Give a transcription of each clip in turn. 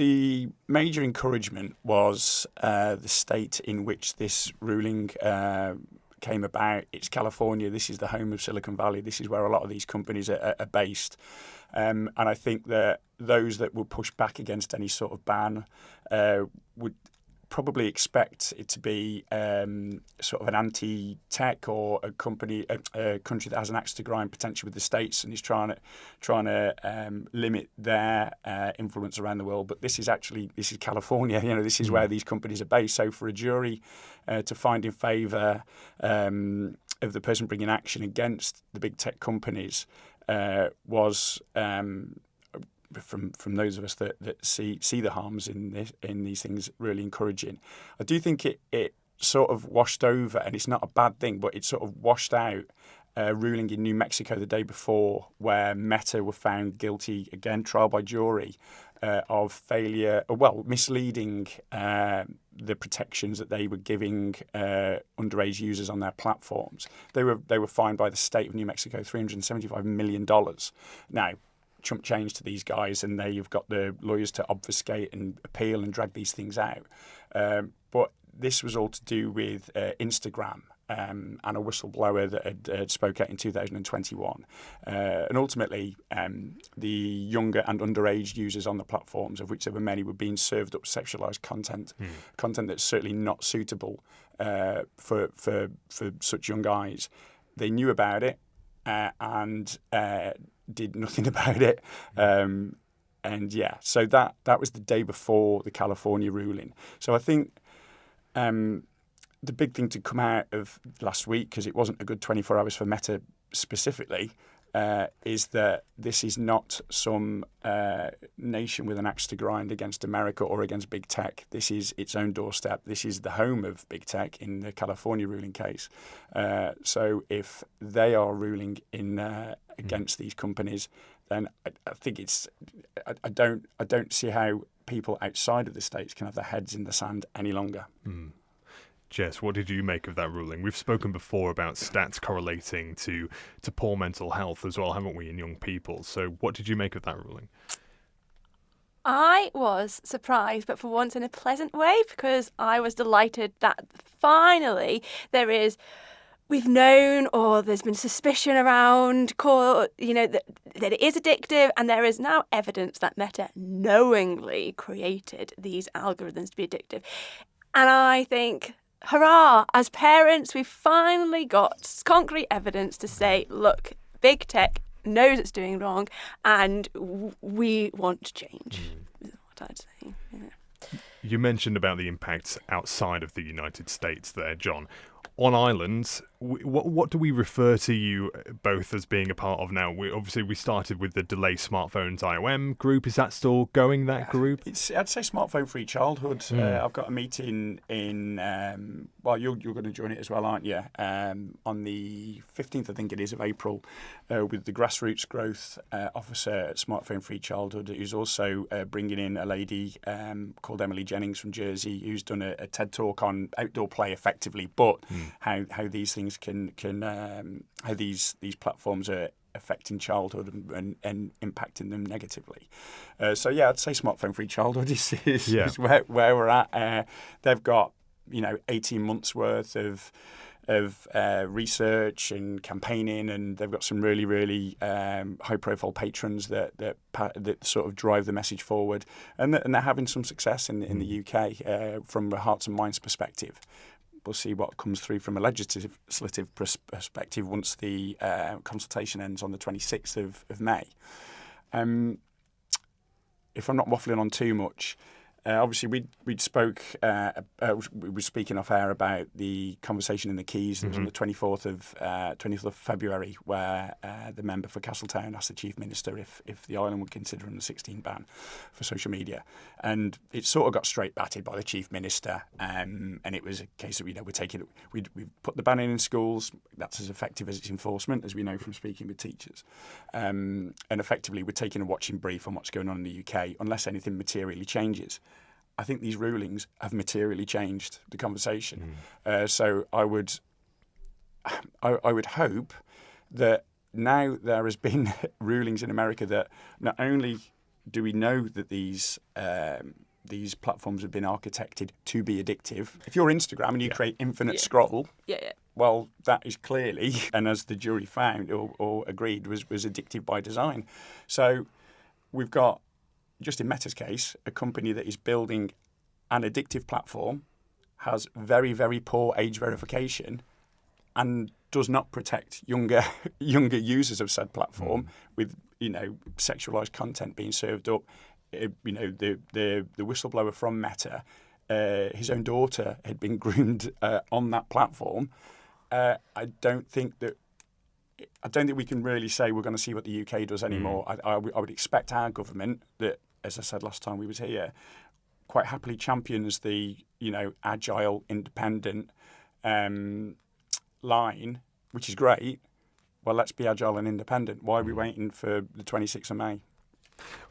the major encouragement was the state in which this ruling came about. It's California. This is the home of Silicon Valley. This is where a lot of these companies are based. And I think that those that will push back against any sort of ban would probably expect it to be sort of an anti-tech or a country that has an axe to grind potentially with the states and is trying to limit their influence around the world. But this is California. This is where these companies are based. So for a jury to find in favour of the person bringing action against the big tech companies was. From those of us that see the harms in these things, really encouraging. I do think it sort of washed over, and it's not a bad thing, but it sort of washed out a ruling in New Mexico the day before where Meta were found guilty, again, trial by jury, of misleading the protections that they were giving underage users on their platforms. They were fined by the state of New Mexico $375 million. Now, chump change to these guys, and you've got the lawyers to obfuscate and appeal and drag these things out. But this was all to do with Instagram and a whistleblower that had spoke out in 2021. And ultimately, the younger and underage users on the platforms, of which there were many, were being served up sexualized content that's certainly not suitable for such young eyes. They knew about it and did nothing about it. So that was the day before the California ruling. So I think the big thing to come out of last week, because it wasn't a good 24 hours for Meta specifically, is that this is not some nation with an axe to grind against America or against big tech. This is its own doorstep. This is the home of big tech in the California ruling case. So if they are ruling in against these companies, then I think I don't see how people outside of the states can have their heads in the sand any longer. Jess, what did you make of that ruling? We've spoken before about stats correlating to poor mental health as well, haven't we, in young people? So what did you make of that ruling? I was surprised, but for once in a pleasant way, because I was delighted that finally we've known, or there's been suspicion around, that it is addictive, and there is now evidence that Meta knowingly created these algorithms to be addictive. And I think, hurrah, as parents, we've finally got concrete evidence to say, look, big tech knows it's doing wrong, and we want change, is what I'd say. Yeah. You mentioned about the impacts outside of the United States there, John. On Ireland, what do we refer to you both as being a part of now? We started with the Delay Smartphones IOM group. Is that still going, that group? I'd say Smartphone Free Childhood. I've got a meeting in, you're going to join it as well, aren't you? On the 15th, I think it is, of April, with the Grassroots Growth Officer at Smartphone Free Childhood, who's also bringing in a lady called Emily Jennings from Jersey, who's done a TED Talk on outdoor play effectively, but how these things how these platforms are affecting childhood and impacting them negatively. I'd say Smartphone Free Childhood is where we're at. They've got 18 months worth of research and campaigning, and they've got some really, really high profile patrons that sort of drive the message forward, and they're having some success in the UK from a hearts and minds perspective. We'll see what comes through from a legislative perspective once the consultation ends on the 26th of May. If I'm not waffling on too much, obviously we were speaking off air about the conversation in the Keys. It was on the 24th of February, where the member for Castletown asked the Chief Minister if the island would consider a 16 ban for social media, and it sort of got straight batted by the Chief Minister, and it was a case of we've put the ban in schools. That's as effective as its enforcement, as we know from speaking with teachers, and effectively we're taking a watching brief on what's going on in the UK unless anything materially changes. I think these rulings have materially changed the conversation. So I would hope that now there has been rulings in America that not only do we know that these platforms have been architected to be addictive? If you're Instagram and you create infinite scroll, well, that is clearly, and as the jury found or agreed, was addictive by design. So we've got, just in Meta's case, a company that is building an addictive platform, has very, very poor age verification, and does not protect younger users of said platform with, sexualized content being served up. The whistleblower from Meta, his own daughter had been groomed on that platform. I don't think we can really say we're going to see what the UK does anymore. I would expect our government that, as I said last time we was here, quite happily champions the agile, independent line, which is great. Well, let's be agile and independent. Why are we waiting for the 26th of May?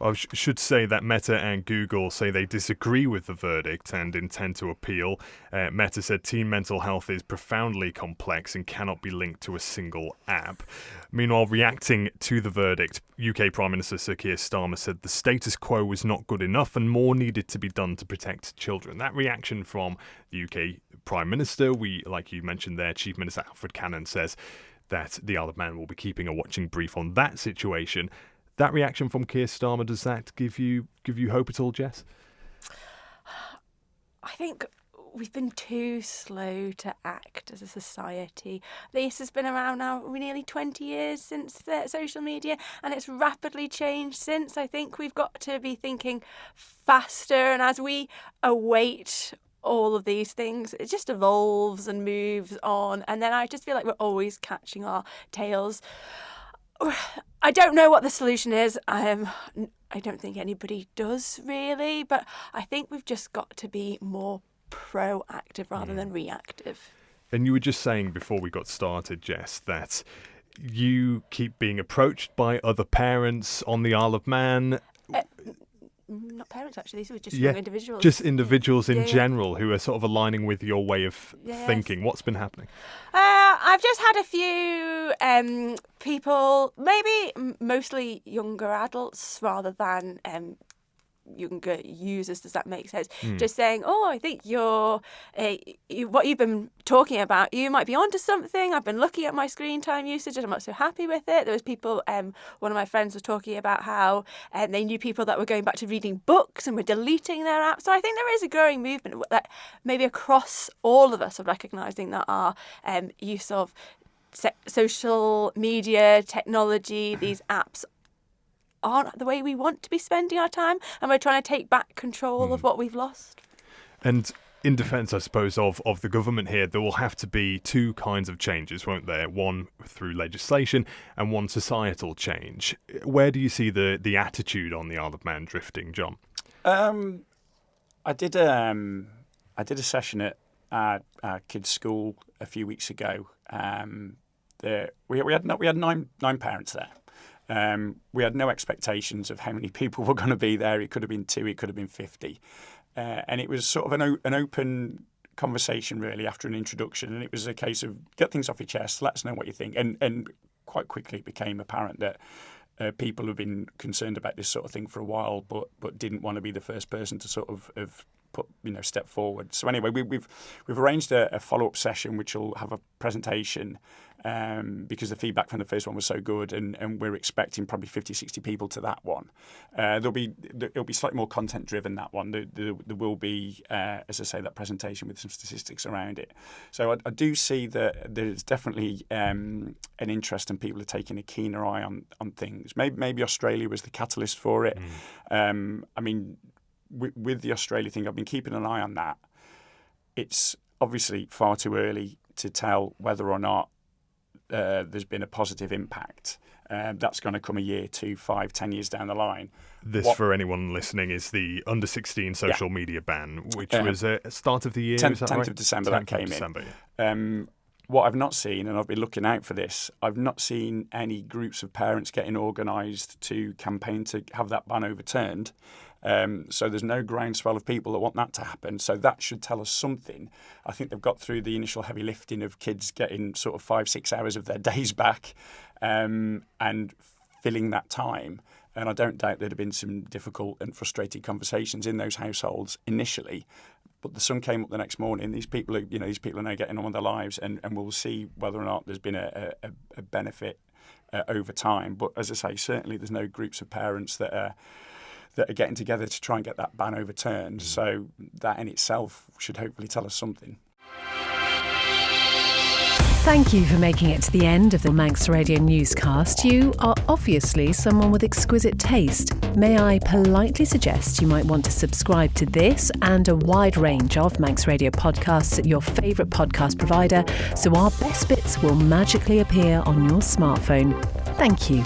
I should say that Meta and Google say they disagree with the verdict and intend to appeal. Meta said teen mental health is profoundly complex and cannot be linked to a single app. Meanwhile, reacting to the verdict, UK Prime Minister Sir Keir Starmer said the status quo was not good enough and more needed to be done to protect children. That reaction from the UK Prime Minister, like you mentioned there, Chief Minister Alfred Cannon says that the Isle of Man will be keeping a watching brief on that situation. That reaction from Keir Starmer, does that give you hope at all, Jess? I think we've been too slow to act as a society. This has been around now nearly 20 years since the social media, and it's rapidly changed since. I think we've got to be thinking faster, and as we await all of these things, it just evolves and moves on, and then I just feel like we're always catching our tails. I don't know what the solution is. I don't think anybody does really, but I think we've just got to be more proactive rather than reactive. And you were just saying before we got started, Jess, that you keep being approached by other parents on the Isle of Man. Not parents, actually. These were just young individuals. Just individuals in general who are sort of aligning with your way of thinking. What's been happening? I've just had a few people, maybe mostly younger adults rather than younger users. Does that make sense? Just saying, I think what you've been talking about, you might be onto something. I've been looking at my screen time usage and I'm not so happy with it. There was people, one of my friends was talking about how they knew people that were going back to reading books and were deleting their apps. So I think there is a growing movement that maybe across all of us of recognising that our use of social media, technology, these apps aren't the way we want to be spending our time, and we're trying to take back control of what we've lost. And in defence, I suppose, of the government here, there will have to be two kinds of changes, won't there? One through legislation and one societal change. Where do you see the attitude on the Isle of Man drifting, John? I did a session at our kids' school a few weeks ago. We had 9 parents there. We had no expectations of how many people were going to be there. It could have been 2, it could have been 50. And it was sort of an open conversation, really, after an introduction. And it was a case of get things off your chest, let us know what you think. And quite quickly it became apparent that people have been concerned about this sort of thing for a while, but didn't want to be the first person to sort of put step forward. So anyway, we've arranged a follow-up session which will have a presentation because the feedback from the first one was so good, and we're expecting probably 50-60 people to that one. It'll be slightly more content driven, that one. There will be, as I say, that presentation with some statistics around it. So I do see that there's definitely an interest, and people are taking a keener eye on things. Maybe Australia was the catalyst for it. I mean, with the Australia thing, I've been keeping an eye on that. It's obviously far too early to tell whether or not there's been a positive impact. That's going to come a year, 2, 5, 10 years down the line. For anyone listening, is the under 16 social media ban, which was at start of the year. 10th of December that came in. What I've not seen, and I've been looking out for this, I've not seen any groups of parents getting organised to campaign to have that ban overturned. So there's no groundswell of people that want that to happen. So that should tell us something. I think they've got through the initial heavy lifting of kids getting sort of 5-6 hours of their days back and filling that time. And I don't doubt there'd have been some difficult and frustrated conversations in those households initially. But the sun came up the next morning. These people are now getting on with their lives, and we'll see whether or not there's been a benefit over time. But as I say, certainly there's no groups of parents that are getting together to try and get that ban overturned. So that in itself should hopefully tell us something. Thank you for making it to the end of the Manx Radio newscast. You are obviously someone with exquisite taste. May I politely suggest you might want to subscribe to this and a wide range of Manx Radio podcasts at your favourite podcast provider, so our best bits will magically appear on your smartphone. Thank you.